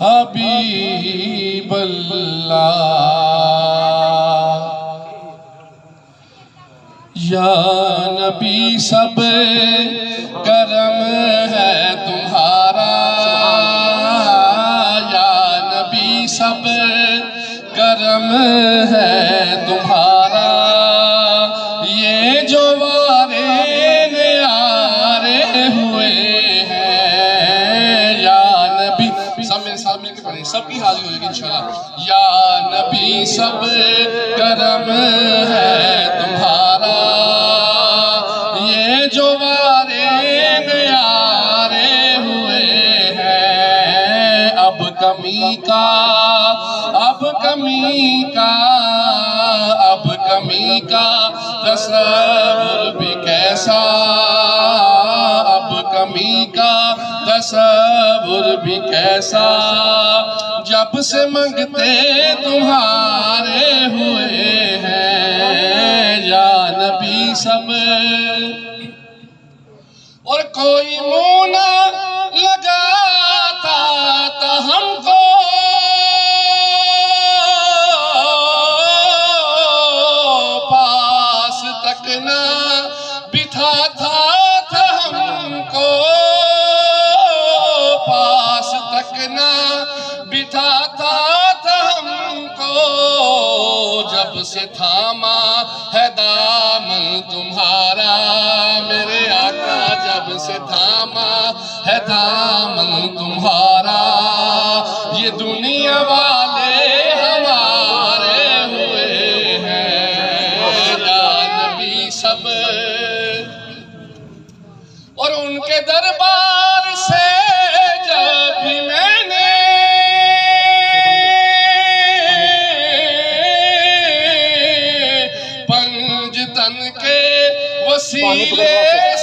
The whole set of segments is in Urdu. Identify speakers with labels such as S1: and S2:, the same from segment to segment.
S1: حبیب اللہ یا نبی سب کرم ہے تمہارا، یا نبی سب کرم ہے تمہارا، یہ جو وارے نیارے ہوئے ہیں، یا نبی سب میرے ساتھ مل کے پڑھیں، سب کی حاضری ہو جائے گی انشاءاللہ۔ یا نبی سب کرم ہے تمہارا، یہ جو وارے نیارے ہوئے ہیں، اب کمی کا تصور بھی کیسا، اب کمی کا تصور بھی کیسا، جب سے منگتے تمہارے ہوئے ہیں، یا نبی سب۔ اور کوئی منہ نہ لگاتا تھا ہم کو، پاس تک نہ بٹھاتا تھا ہم کو، پاس تک نہ بٹھاتا تھا ہم کو، جب سے تھاما ہے دامن تمہارا میرے آقا، جب سے تھاما ہے دامن تمہارا، یہ دنیا والے ہمارے ہوئے ہیں، یا نبی سب۔ اور ان کے دربار سے جب بھی میں نے پنج تن کے وسیلے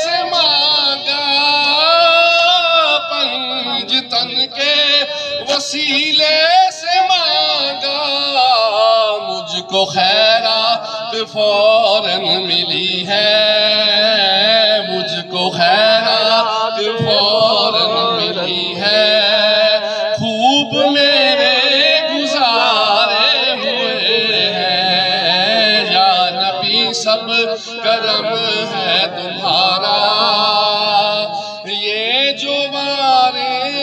S1: سے مانگا، پنج تن کے وسیلے سے مانگا، مجھ کو خیرات فوراً ملی ہے، مجھ کو خیرات فوراً ملی ہے، خوب میرے گزارے ہوئے ہیں، یا نبی سب کرم ہے تمہارا، یہ جو وارے